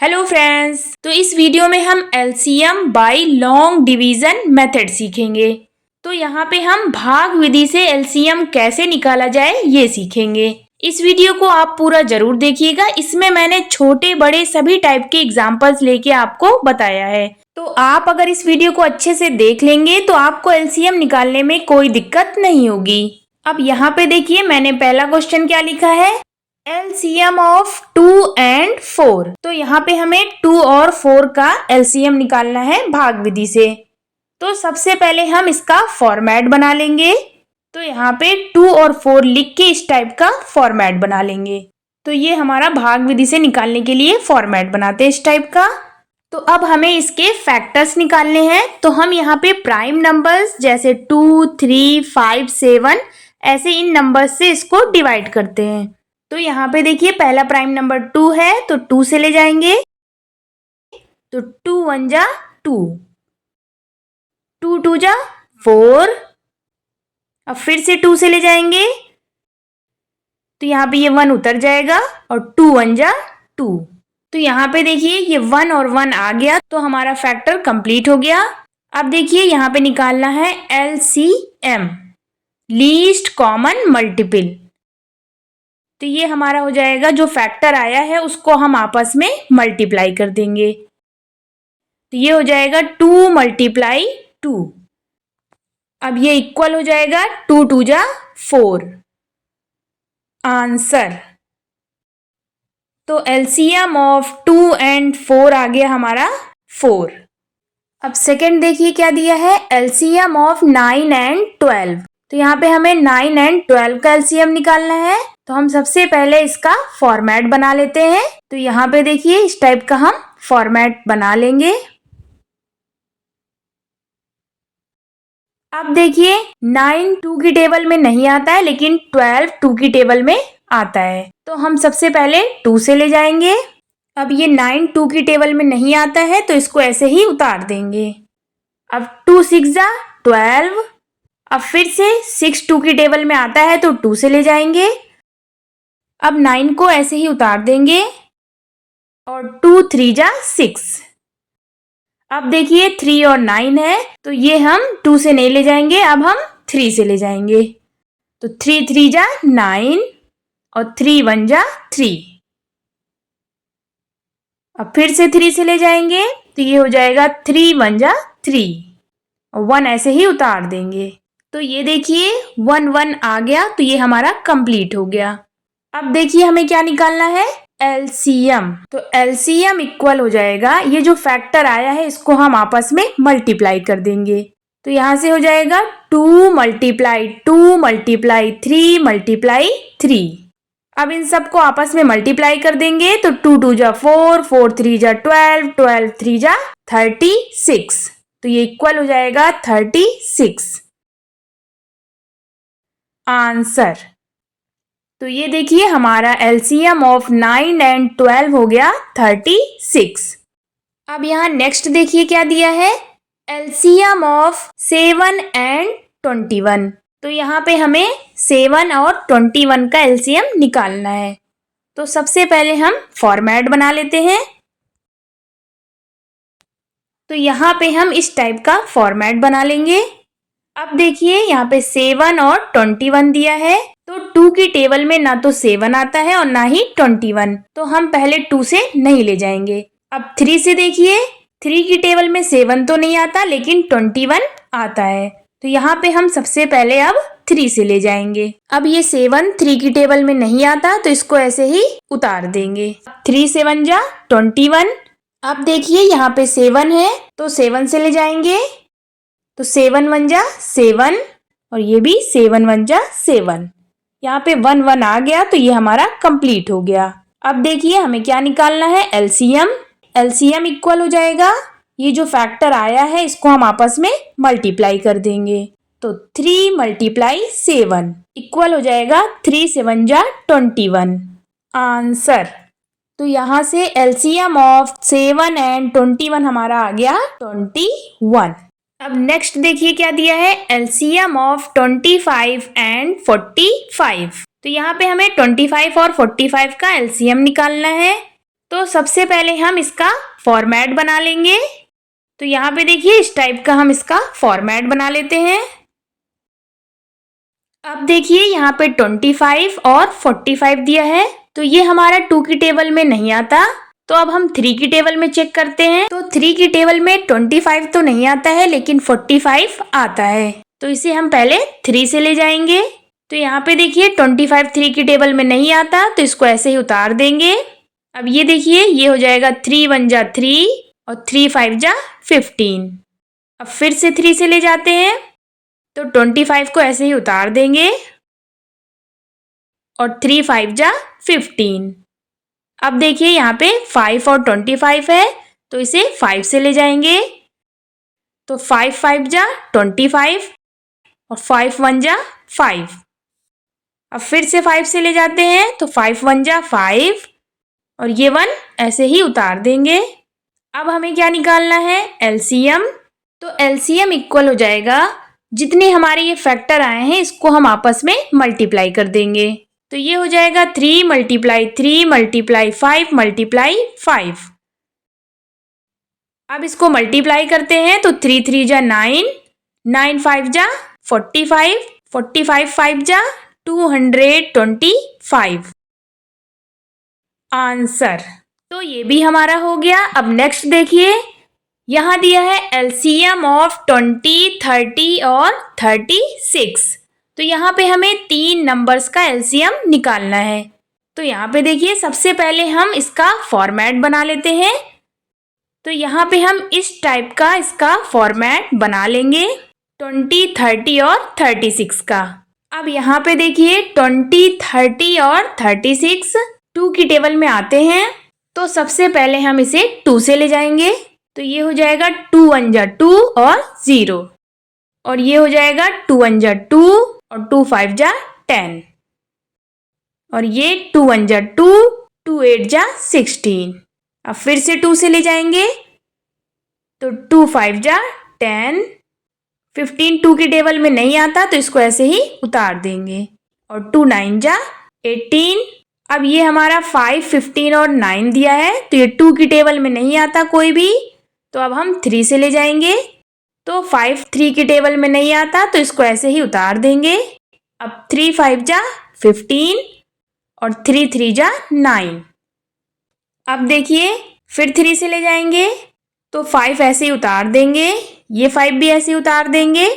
Hello friends, तो इस video में हम LCM bye long division method सीखेंगे। तो यहाँ पे हम भाग विधि से एलसीएम कैसे निकाला जाए ये सीखेंगे। इस वीडियो को आप पूरा जरूर देखिएगा। इसमें मैंने छोटे बड़े सभी टाइप के एग्जाम्पल्स लेके आपको बताया है। तो आप अगर इस वीडियो को अच्छे से देख लेंगे तो आपको एलसीएम निकालने में कोई दिक्कत नहीं होगी। अब यहाँ पे देखिए, मैंने पहला क्वेश्चन क्या लिखा है, एलसीएम ऑफ 2 एंड 4। तो यहाँ पे हमें 2 और 4 का एलसीएम निकालना है भाग विधि से। तो सबसे पहले हम इसका फॉर्मेट बना लेंगे। तो यहाँ पे 2 और 4 लिख के इस टाइप का फॉर्मेट बना लेंगे। तो ये हमारा भाग विधि से निकालने के लिए फॉर्मेट बनाते हैं इस टाइप का। तो अब हमें इसके फैक्टर्स निकालने हैं। तो हम यहाँ पे प्राइम नंबर्स जैसे 2, 3, 5, 7 ऐसे इन नंबर्स से इसको डिवाइड करते हैं। तो यहाँ पे देखिए, पहला प्राइम नंबर 2 है तो 2 से ले जाएंगे। तो 2 1 जा 2, 2 2 जा 4। अब फिर से 2 से ले जाएंगे तो यहाँ पे ये 1 उतर जाएगा और 2 1 जा 2। तो यहाँ पे देखिए, ये 1 और 1 आ गया तो हमारा फैक्टर कंप्लीट हो गया। अब देखिए, यहाँ पे निकालना है एलसीएम, लीस्ट कॉमन मल्टीपल। तो ये हमारा हो जाएगा, जो फैक्टर आया है उसको हम आपस में मल्टीप्लाई कर देंगे। तो ये हो जाएगा 2 मल्टीप्लाई 2। अब ये इक्वल हो जाएगा 2 2 जा 4। आंसर। तो एलसीएम ऑफ 2 एंड 4 आ गया हमारा 4। अब सेकंड देखिए क्या दिया है, एलसीएम ऑफ 9 एंड 12। तो यहाँ पे हमें 9 एंड 12 का एलसीएम निकालना है। तो हम सबसे पहले इसका फॉर्मेट बना लेते हैं। तो यहाँ पे देखिए, इस टाइप का हम फॉर्मेट बना लेंगे। अब देखिए, 9 2 की टेबल में नहीं आता है लेकिन 12 2 की टेबल में आता है। तो हम सबसे पहले 2 से ले जाएंगे। अब ये 9 2 की टेबल में नहीं आता है तो इसको ऐसे ही उतार देंगे। अब 2 6 जा 12। अब फिर से 6 2 की टेबल में आता है तो 2 से ले जाएंगे। अब 9 को ऐसे ही उतार देंगे और 2 3 जा 6। अब देखिए, 3 और 9 है तो ये हम 2 से नहीं ले जाएंगे, अब हम 3 से ले जाएंगे। तो 3 3 जा 9 और 3 1 जा 3। अब फिर से 3 से ले जाएंगे तो ये हो जाएगा 3 1 जा 3 और 1 ऐसे ही उतार देंगे। तो ये देखिए, 1 1 आ गया तो ये हमारा कंप्लीट हो गया। अब देखिए, हमें क्या निकालना है, एलसीएम। तो एलसीएम इक्वल हो जाएगा, ये जो फैक्टर आया है इसको हम आपस में मल्टीप्लाई कर देंगे। तो यहाँ से हो जाएगा 2 मल्टीप्लाई 2 मल्टीप्लाई 3 मल्टीप्लाई 3। अब इन सबको आपस में मल्टीप्लाई कर देंगे तो 2 2 जा 4 4 3 जा 12 12 3 जा 36। तो ये इक्वल हो जाएगा 36। आंसर। तो ये देखिए, हमारा एलसीएम ऑफ 9 एंड 12 हो गया 36। अब यहाँ नेक्स्ट देखिए क्या दिया है, एलसीएम ऑफ 7 एंड 21। तो यहाँ पे हमें 7 और 21 का एलसीएम निकालना है। तो सबसे पहले हम फॉर्मेट बना लेते हैं। तो यहाँ पे हम इस टाइप का फॉर्मेट बना लेंगे। अब देखिए, यहाँ पे 7 और 21 दिया है तो 2 की टेबल में ना तो 7 आता है और ना ही 21, तो हम पहले 2 से नहीं ले जाएंगे। अब 3 से देखिए, 3 की टेबल में 7 तो नहीं आता लेकिन 21 आता है। तो यहाँ पे हम सबसे पहले अब 3 से ले जाएंगे। अब ये 7 3 की टेबल में नहीं आता तो इसको ऐसे ही उतार देंगे। 3 7 जा 21। अब देखिए, यहाँ पे 7 है तो 7 से ले जाएंगे। तो 7 1 जा 7 और ये भी 7 1 जा 7। यहाँ पे 1 1 आ गया तो ये हमारा कंप्लीट हो गया। अब देखिए, हमें क्या निकालना है, एलसीएम। एलसीएम इक्वल हो जाएगा, ये जो फैक्टर आया है इसको हम आपस में मल्टीप्लाई कर देंगे। तो 3 मल्टीप्लाई 7 इक्वल हो जाएगा 3 7 जा 21। आंसर। तो यहाँ से एलसीएम ऑफ 7 एंड 21 हमारा आ गया 21। अब नेक्स्ट देखिए क्या दिया है, एलसीएम ऑफ 25 एंड 45। तो यहाँ पे हमें 25 और 45 का एलसीएम निकालना है। तो सबसे पहले हम इसका फॉर्मेट बना लेंगे। तो यहाँ पे देखिए इस टाइप का हम इसका फॉर्मेट बना लेते हैं। अब देखिए यहाँ पे 25 और 45 दिया है, तो ये हमारा 2 की टेबल में नहीं आता। तो अब हम 3 की टेबल में चेक करते हैं। तो 3 की टेबल में 25 तो नहीं आता है, लेकिन 45 आता है। तो इसे हम पहले 3 से ले जाएंगे। तो यहाँ पे देखिए 25 3 की टेबल में नहीं आता, तो इसको ऐसे ही उतार देंगे। अब ये देखिए ये हो जाएगा 3 1 जा 3 और 3 5 जा 15। अब फिर से 3 से ले जाते हैं, तो 25 को ऐसे ही उतार देंगे और 3 5 जा 15। अब देखिए यहाँ पे 5 और 25 है, तो इसे 5 से ले जाएंगे। तो 5 5 जा 25 और 5 1 जा 5। अब फिर से 5 से ले जाते हैं, तो 5 1 जा 5 और ये 1 ऐसे ही उतार देंगे। अब हमें क्या निकालना है? एलसीएम। तो एलसीएम इक्वल हो जाएगा, जितने हमारे ये फैक्टर आए हैं इसको हम आपस में मल्टीप्लाई कर देंगे। तो ये हो जाएगा 3 × 3 × 5 × 5। अब इसको मल्टीप्लाई करते हैं, तो 3 3 जा 9, 9 5 जा 45, 45 5 जा 225 आंसर। तो ये भी हमारा हो गया। अब नेक्स्ट देखिए, यहाँ दिया है एलसीएम ऑफ 20, 30 और 36। तो यहाँ पे हमें 3 नंबर्स का एलसीएम निकालना है। तो यहाँ पे देखिए सबसे पहले हम इसका फॉर्मेट बना लेते हैं। तो यहाँ पे हम इस टाइप का इसका फॉर्मेट बना लेंगे 20, 30 और 36 का। अब यहाँ पे देखिए 20, 30 और 36 2 की टेबल में आते हैं। तो सबसे पहले हम इसे 2 से ले जाएंगे। तो ये हो जाएगा 2 1 जा 2 और 0, और ये हो जाएगा 2 1 जा 2 और 2 5 जा 10, और ये 2 1 जा 2, 2 8 जा 16। अब फिर से 2 से ले जाएंगे, तो 2 5 जा 10, 15 2 की टेबल में नहीं आता, तो इसको ऐसे ही उतार देंगे, और 2 9 जा 18। अब ये हमारा 5, 15 और 9 दिया है, तो ये 2 की टेबल में नहीं आता कोई भी, तो अब हम 3 से ले जाएंगे। तो 5 3 की टेबल में नहीं आता, तो इसको ऐसे ही उतार देंगे। अब 3 5 जा 15 और 3 3 जा 9। अब देखिए फिर 3 से ले जाएंगे, तो 5 ऐसे ही उतार देंगे, ये 5 भी ऐसे ही उतार देंगे,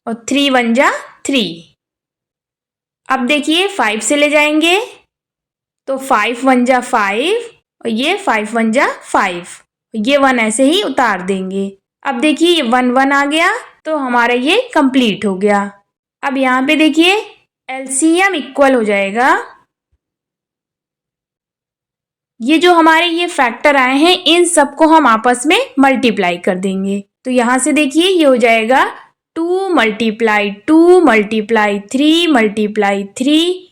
और 3 1 जा 3। अब देखिए 5 से ले जाएंगे, तो 5 1 जा 5 और ये 5 1 जा 5, ये 1 ऐसे ही उतार देंगे। अब देखिए ये 1 1 आ गया, तो हमारा ये कंप्लीट हो गया। अब यहाँ पे देखिए एलसीएम इक्वल हो जाएगा, ये जो हमारे ये फैक्टर आए हैं इन सबको हम आपस में मल्टीप्लाई कर देंगे। तो यहाँ से देखिए ये हो जाएगा 2 × 2 × 3 × 3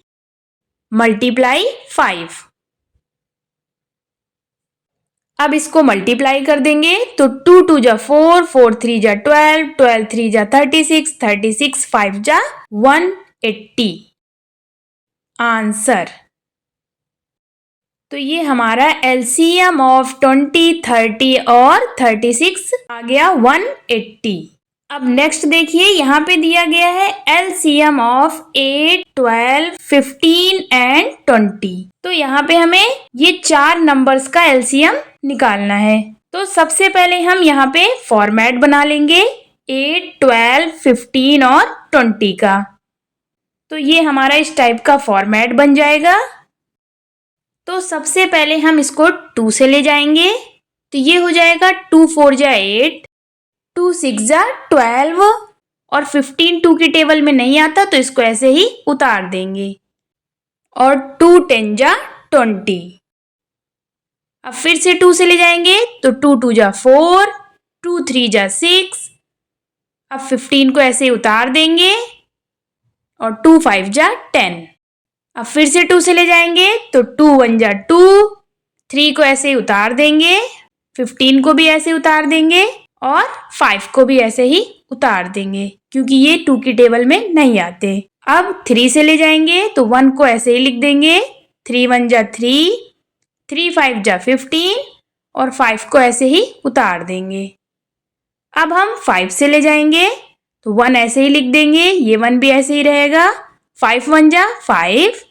× 5। अब इसको मल्टीप्लाई कर देंगे, तो 2 2 जा 4, 4 3 जा 12, 12 3 जा 36, 36 5 जा 180 आंसर। तो ये हमारा एलसीएम ऑफ 20, 30 और 36 आ गया 180। अब नेक्स्ट देखिए यहाँ पे दिया गया है एलसीएम ऑफ 8, 12, 15 एंड 20। तो यहाँ पे हमें ये 4 नंबर्स का एलसीएम निकालना है। तो सबसे पहले हम यहाँ पे फॉर्मेट बना लेंगे 8, 12, 15 और 20 का। तो ये हमारा इस टाइप का फॉर्मेट बन जाएगा। तो सबसे पहले हम इसको 2 से ले जाएंगे, तो ये हो जाएगा 2 4 जा 8, 2 6 जा 12 और 15 2 की टेबल में नहीं आता, तो इसको ऐसे ही उतार देंगे, और 2 10 जा 20। अब फिर से 2 से ले जाएंगे, तो 2 2 जा 4, 2 3 जा 6। अब 15 को ऐसे ही उतार देंगे, और 2 5 जा 10। अब फिर से 2 से ले जाएंगे, तो 2 1 जा 2, 3 को ऐसे ही उतार देंगे, 15 को भी ऐसे उतार देंगे, और 5 को भी ऐसे ही उतार देंगे, क्योंकि ये 2 की टेबल में नहीं आते। अब 3 से ले जाएंगे, तो 1 को ऐसे ही लिख देंगे, 3 1 जा 3, 3 5 जा 15 और 5 को ऐसे ही उतार देंगे। अब हम 5 से ले जाएंगे तो 1 ऐसे ही लिख देंगे, ये 1 भी ऐसे ही रहेगा। 5 1 जा 5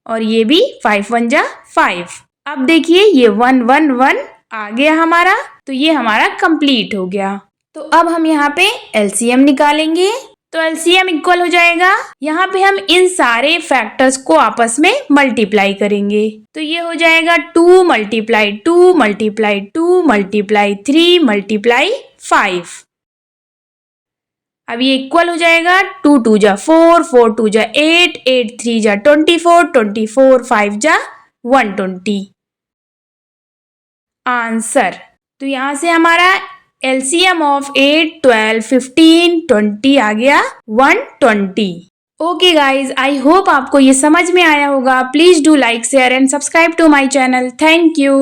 और ये भी 5 1 जा 5। अब देखिए ये 1 1 1 आ गया हमारा, तो ये हमारा कंप्लीट हो गया। तो अब हम यहाँ पे एलसीएम निकालेंगे। तो एलसीएम इक्वल हो जाएगा, यहाँ पे हम इन सारे फैक्टर्स को आपस में मल्टीप्लाई करेंगे। तो ये हो जाएगा 2 मल्टीप्लाई 2 मल्टीप्लाई 2 मल्टीप्लाई 3 मल्टीप्लाई 5। अब ये इक्वल हो जाएगा 2 2 जा 4 4 2 जा 8 8 3 जा 24 24 5 जा 120। आंसर, तो यहाँ से हमारा एलसीएम ऑफ 8 12 15 20 आ गया 120। ओके गाइज, आई होप आपको ये समझ में आया होगा। Please do like share and subscribe to my channel. Thank you.